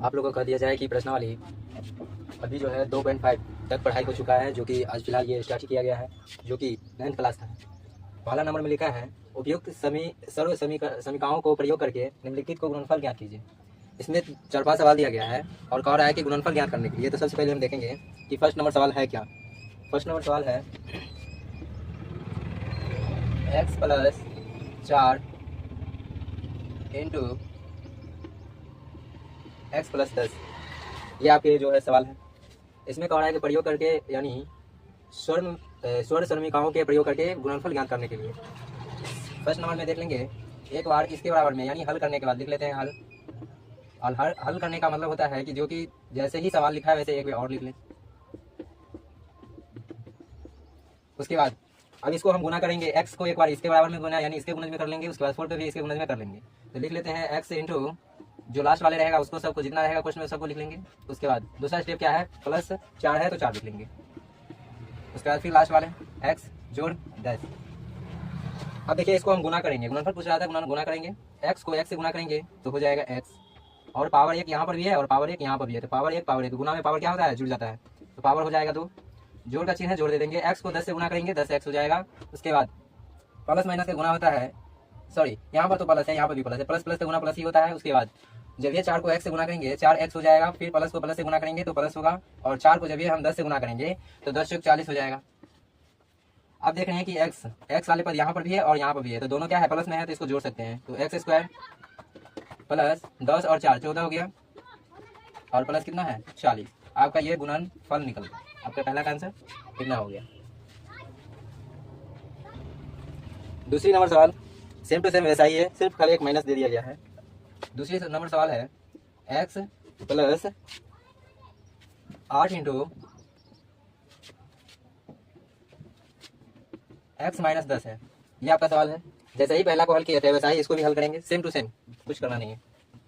आप लोगों को कह दिया जाए कि प्रश्नावली अभी जो है 2.5 तक पढ़ाई हो चुका है, जो कि आज फिलहाल ये स्टार्ट किया गया है, जो कि 9th क्लास था। पहला नंबर में लिखा है उपयुक्त सर्व समीकरणों को प्रयोग करके निम्नलिखित को गुणनफल ज्ञात कीजिए। इसमें 4-5 सवाल दिया गया है और कह रहा है कि गुणनफल ज्ञात करने के लिए। तो सबसे पहले हम देखेंगे कि फर्स्ट नंबर सवाल है क्या। फर्स्ट नंबर सवाल है x plus 4 into x plus 10, ये आपके जो है सवाल है। इसमें कह रहा है कि प्रयोग करके यानी स्वर्ण समीकरणों के प्रयोग करके गुणनफल ज्ञात करने के लिए। फर्स्ट नंबर में देख लेंगे एक बार इसके बराबर में, यानी हल करने के बाद लिख लेते हैं हल। और हल करने का मतलब होता है कि जो कि जैसे ही सवाल लिखा है वैसे एक बार और लिख लें। उसके बाद अब इसको हम गुना करेंगे, x को एक बार इसके बराबर में गुना यानी इसके गुणज में कर लेंगे, उसके बाद 4 पे भी इसके गुणज में कर लेंगे। तो लिख लेते हैं x इंटू जो लास्ट वाले रहेगा उसको सबको जितना रहेगा क्वेश्चन में सबको लिख लेंगे। उसके बाद दूसरा स्टेप क्या है, प्लस 4 है तो 4 लिख लेंगे। उसके बाद फिर लास्ट वाले x जोड़ 10। अब देखिए इसको हम गुना करेंगे, गुणनफल पूछ रहा था, गुना करेंगे। x को x से गुना करेंगे तो हो जाएगा x, और पावर 1 यहाँ पर भी है और पावर 1 यहाँ पर भी है, तो पावर 1 तो गुना में पावर क्या होता है, जुड़ जाता है, तो पावर हो जाएगा 2। जोड़ का चिन्ह है, जोड़ दे देंगे। x को 10 से गुना करेंगे 10x हो जाएगा। उसके बाद प्लस माइनस का गुना होता है, सॉरी यहाँ पर तो प्लस है, यहाँ पर भी प्लस है, प्लस प्लस से गुना प्लस ही होता है। उसके बाद जब ये 4 को x से गुना करेंगे 4x हो जाएगा, फिर प्लस को प्लस से गुना करेंगे तो प्लस होगा, और 4 को जब ये हम 10 से गुना करेंगे तो 10 चौक 40 हो जाएगा। अब देख रहे हैं कि x वाले पर यहाँ पर भी है और यहाँ पर भी है, तो दोनों क्या है, प्लस में है, तो इसको जोड़ सकते हैं। तो x स्क्वायर प्लस 10 और 4 14 हो गया, और प्लस कितना है 40। आपका ये गुणनफल निकल गया, आपका पहला का आंसर कितना हो गया। दूसरी नंबर सवाल सेम टू सेम वैसा ही है, सिर्फ खाली एक माइनस दे दिया गया है। दूसरी नंबर सवाल है x plus 8 into x minus 10 है, ये आपका सवाल है। जैसे ही पहला को हल किया था वैसा ही इसको भी हल करेंगे, सेम टू सेम, कुछ करना नहीं है।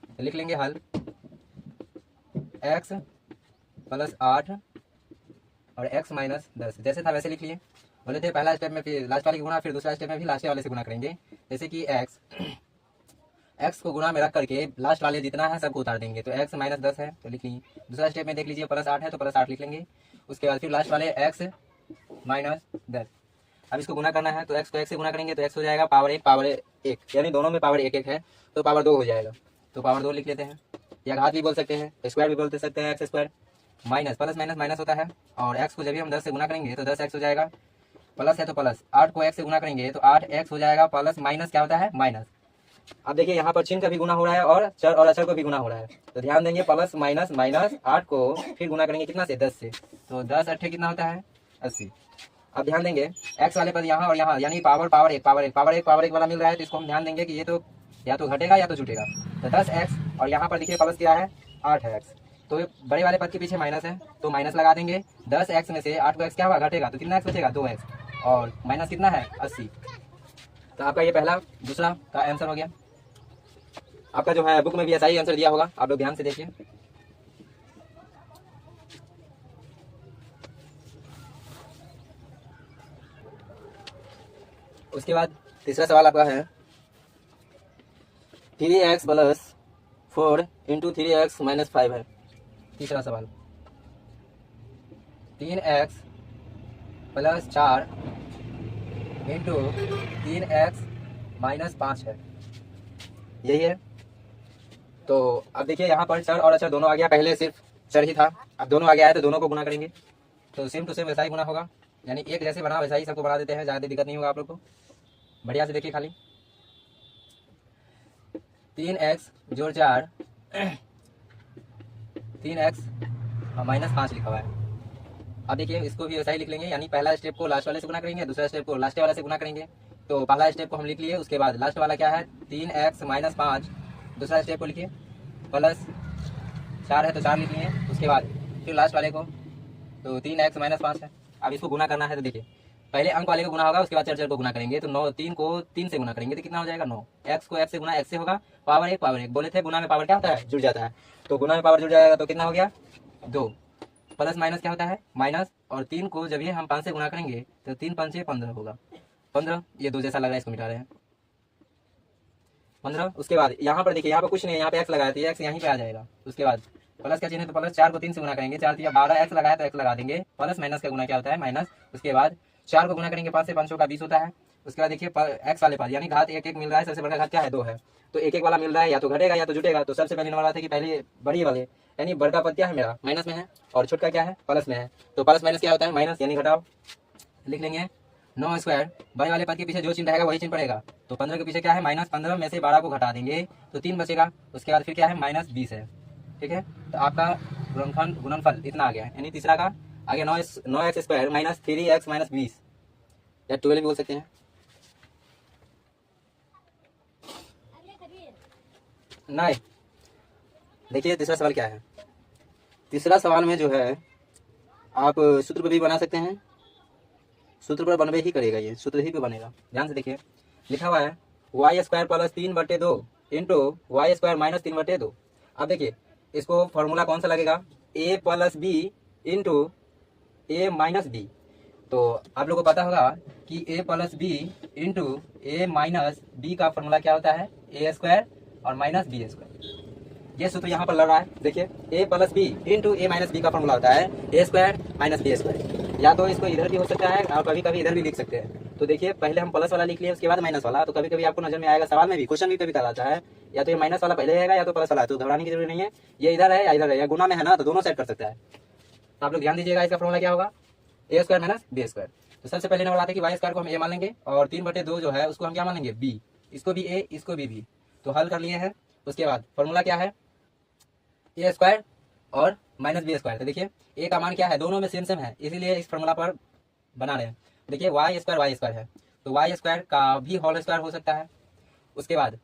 तो लिख लेंगे हल x प्लस 8 और x माइनस 10, जैसे था वैसे लिख लिए। बोले थे पहला स्टेप में फिर लास्ट वाले की गुना, फिर दूसरा स्टेप में भी लास्ट वाले से गुना करेंगे। जैसे कि x को गुना में रख करके लास्ट वाले जितना है सबको उतार देंगे, तो x माइनस 10 है तो लिख लीजिए। दूसरा स्टेप में देख लीजिए प्लस 8 है तो प्लस 8 लिख लेंगे। उसके बाद फिर लास्ट वाले x माइनस 10। अब इसको गुना करना है, तो x को x से गुना करेंगे तो x हो जाएगा पावर 1 यानी दोनों में पावर 1 है, तो पावर 2 हो जाएगा, तो पावर 2 लिख लेते हैं, या घात भी बोल सकते हैं, स्क्वायर भी बोल सकते हैं। X square minus plus minus minus होता है, और x को जब भी हम 10 से गुना करेंगे तो 10x हो जाएगा, प्लस है तो प्लस। 8 को x से गुना करेंगे तो 8x हो जाएगा, प्लस माइनस क्या होता है माइनस। अब देखिए यहाँ पर चिन्ह का भी गुना हो रहा है और चर और अचर को भी गुना हो रहा है, तो ध्यान देंगे प्लस माइनस माइनस 8 को फिर गुना करेंगे कितना से 10 से, तो 10 8 कितना होता है 80। अब ध्यान देंगे x वाले पर यहाँ और यहाँ यानी पावर एक वाला मिल रहा है, तो इसको हम ध्यान देंगे कि ये तो या तो घटेगा या तो जुटेगा। तो 10x और यहाँ पर देखिए प्लस क्या है 8 है x, तो बड़े वाले पद के पीछे माइनस है तो माइनस लगा देंगे। 10x में से 8 को x क्या हुआ घटेगा, तो कितना x बचेगा 2x, और माइनस कितना है 80। तो आपका ये पहला दूसरा का आंसर हो गया। आपका जो है बुक में भी ऐसा ही आंसर दिया होगा, आप लोग ध्यान से देखिए। उसके बाद तीसरा सवाल आपका है 3x plus 4 into 3x minus 5 है। तीसरा सवाल 3x plus 4 into 3x minus 5 है, यही है। तो अब देखिए यहाँ पर चर और अचर दोनों आ गया, पहले सिर्फ चर ही था, अब दोनों आ गया है तो दोनों को गुना करेंगे, तो सेम टू सेम वैसा ही गुना होगा, यानी एक जैसे बना वैसा ही सबको बना देते हैं, ज़्यादा दिक्कत नहीं होगा आप लोग को। बढ़िया से देखिए खाली 3x जोड़ 4 3x माइनस 5 लिखा हुआ है। अब देखिए इसको भी वैसा ही लिख लेंगे, यानी पहला स्टेप को लास्ट वाले से गुना करेंगे, दूसरा स्टेप को लास्ट वाले से गुना करेंगे। तो पहला स्टेप को हम लिख लिए, उसके बाद लास्ट वाला क्या है 3x माइनस 5, दूसरा स्टेप को लिखिए प्लस 4 है तो 4 लिख लिए। उसके बाद फिर लास्ट वाले को तो 3x माइनस 5 है। अब इसको गुना करना है, तो देखिए पहले अंक वाले को गुना होगा, उसके बाद चर को गुना करेंगे, तो 9 3 को 3 से गुना करेंगे तो कितना हो जाएगा 9। x को x से गुना x से होगा, पावर 1 बोले थे गुना में पावर क्या होता है जुड़ जाता है, तो गुना में पावर जुड़ जाएगा तो कितना हो गया 2, प्लस माइनस क्या होता है माइनस, और 3 को जब ये हम 5 से गुना करेंगे तो 3 5 15 होगा, 15 ये 2 जैसा लग रहा है, इसको मिटा रहे हैं 15। उसके बाद यहाँ पर देखिए यहाँ पर कुछ नहीं है, यहाँ पे x लगाया तो x यहीं पे आ जाएगा। उसके बाद प्लस का चिन्ह है तो प्लस 4 को 3 से गुना करेंगे, 4 या 12, एक्स लगाया तो एक्स लगा देंगे, प्लस माइनस का गुना क्या होता है माइनस, उसके बाद 4 को गुना करेंगे 5 से, 5 का 20 होता है। उसके बाद देखिए एक्स वाले पास यानी घात एक एक मिल रहा है, सबसे बड़ा घात क्या है 2 है, तो एक एक वाला मिल रहा है, या तो घटेगा या तो जुटेगा। तो सबसे पहले नंबर बात है कि पहले बड़ी वाले यानी बड़का पद क्या है मेरा माइनस में है और छोटका क्या है प्लस में है, तो प्लस माइनस क्या होता है माइनस यानी घटाओ। लिख लेंगे 9 स्क्वायर, बड़े वाले पद के पीछे जो चिन्ह रहेगा वही चिन्ह पड़ेगा, तो 15 के पीछे क्या है माइनस 15 में से 12 को घटा देंगे तो 3 बचेगा, उसके बाद फिर क्या है माइनस 20 है। ठीक है, तो आपका गुणनफल इतना आ गया, यानी तीसरा का आ गया 9x square minus 3x minus 20 या 12 भी बोल सकते हैं। नहीं, देखिए तीसरा सवाल क्या है, तीसरा सवाल में जो है आप सूत्र पर भी बना सकते हैं, सूत्र पर बनवे ही करेगा, ये सूत्र ही पे बनेगा। ध्यान से देखिए लिखा हुआ है Y square plus 3/2 into Y square minus 3/2। अब देखिए इसको फॉर्मूला कौन सा लगेगा, a plus B into A minus B. तो आप लोगों को पता होगा कि a plus B into A minus B का फॉर्मूला क्या होता है ए स्क्वायर और माइनस बी स्क्वायर। ये सूत्र यहाँ पर लग रहा है, देखिए a plus B into A minus B का फॉर्मूला होता है A square minus B square, या तो इसको इधर भी हो सकता है और कभी कभी इधर भी लिख सकते हैं। तो देखिए पहले हम प्लस वाला लिख लिए उसके बाद माइनस वाला, तो कभी कभी आपको नजर में आएगा सवाल में भी क्वेश्चन भी कभी आता है या तो ये माइनस वाला पहले रहेगा या तो प्लस वाला, तो घबराने की जरूरत नहीं है, ये इधर है या इधर है या गुना में है ना, तो दोनों सेट कर सकता है। तो आप लोग ध्यान दीजिएगा इसका फॉर्मूला क्या होगा ए स्क्वायर माइनस बी स्क्वायर। तो सबसे पहले नंबर आता है कि वाई स्क्वायर को हम ए मान लेंगे और 3/2 जो है उसको हम क्या मान लेंगे बी, इसको भी ए इसको भी बी, तो हल कर लिए हैं। उसके बाद फॉर्मूला क्या है ए स्क्वायर और माइनस बी स्क्वायर। तो देखिए ए का मान क्या है दोनों में सेम सेम है, इसीलिए इस फॉर्मूला पर बना रहे हैं। देखिए वाई स्क्वायर है तो वाई स्क्वायर का भी होल स्क्वायर हो सकता है। उसके बाद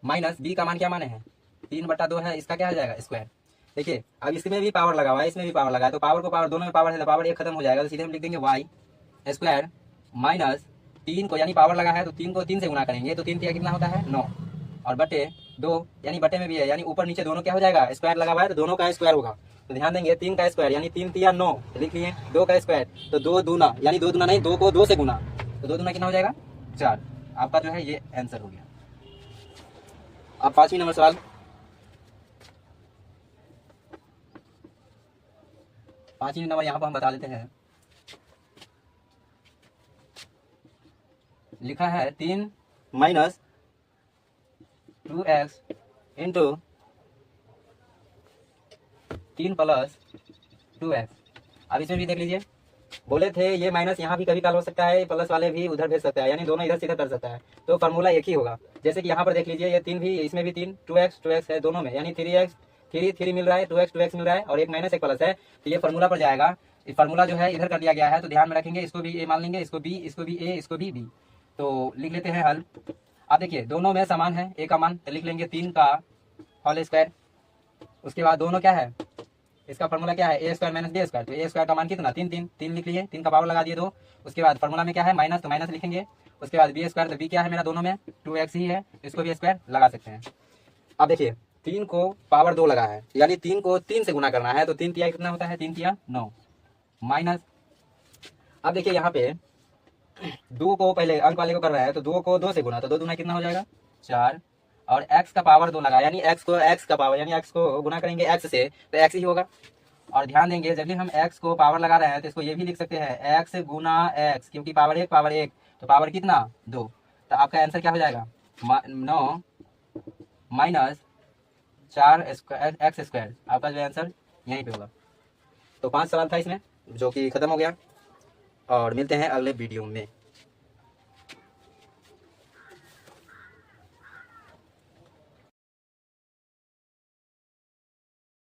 माइनस बी का मान क्या माने हैं 3/2 है, इसका क्या हो जाएगा स्क्वायर। देखिए अब इसमें भी पावर लगा हुआ है इसमें भी पावर लगा है, तो पावर को पावर दोनों में पावर है तो पावर एक खत्म हो जाएगा, तो सीधे हम लिख देंगे वाई स्क्वायर माइनस 3 को यानी पावर लगा है तो 3 को 3 से गुना करेंगे तो 3 कितना होता है 9 और बटे 2 यानी बटे में भी है यानी ऊपर नीचे दोनों क्या हो जाएगा स्क्वायर लगा हुआ है तो दोनों का स्क्वायर होगा। तो ध्यान देंगे 3 का स्क्वायर यानी 3 3 9 लिख लिए, 2 का स्क्वायर तो 2 दूना यानी 2 दूना नहीं 2 को 2 से गुना तो 2 दूना कितना हो जाएगा 4। आपका जो है ये आंसर हो गया। अब 5वीं नंबर सवाल, 5वीं नंबर यहाँ पर हम बता देते हैं। लिखा है 3 minus 2x into 3 plus 2x। अब इसमें भी देख लीजिए बोले थे ये माइनस यहाँ भी कभी काल हो सकता है, प्लस वाले भी उधर भेज सकता है यानी दोनों इधर से इधर कर सकता है, तो फार्मूला एक ही होगा। जैसे कि यहाँ पर देख लीजिए ये 3 भी इसमें भी 3 2x है दोनों में यानी 3x 3 मिल रहा है 2x मिल रहा है और एक माइनस एक प्लस है, तो ये फार्मूला पर जाएगा। ये फार्मूला जो है इधर कर दिया गया है तो ध्यान में रखेंगे, इसको भी ए मान लेंगे इसको बी ए इसको भी बी। तो लिख लेते हैं हल। अब देखिए दोनों में समान है ए का मान तो लिख लेंगे 3 का होल स्क्वायर। उसके बाद दोनों क्या है इसका फॉर्मूला क्या है A square minus B square, तो ए स्क्वायर का मान कितना 3 लिख लिए, 3 का पावर लगा दिए 2। उसके बाद फॉर्मूला में क्या है माइनस तो माइनस लिखेंगे। उसके बाद बी स्क्वायर तो बी क्या है मेरा दोनों में 2x ही है, इसको भी स्क्वायर लगा सकते हैं। अब देखिए 3 को पावर 2 लगा है यानी 3 को 3 से गुना करना है तो 3 तिया कितना होता है 3 तिया 9 माइनस। अब देखिए यहाँ पे 2 को पहले अंक वाले को कर रहा है तो 2 को 2 से गुना तो 2 दूना कितना हो जाएगा 4 और x का पावर 2 लगा यानी x का पावर यानी x को गुना करेंगे x से तो x ही होगा। और ध्यान देंगे जब भी हम x को पावर लगा रहे हैं तो इसको ये भी लिख सकते हैं x गुना x, क्योंकि पावर 1 तो पावर कितना 2, तो आपका आंसर क्या हो जाएगा 9 माइनस 4 एक्स स्क्वायर। आपका जो आंसर यहीं पे होगा। तो 5 सवाल था इसमें जो कि खत्म हो गया और मिलते हैं अगले वीडियो में।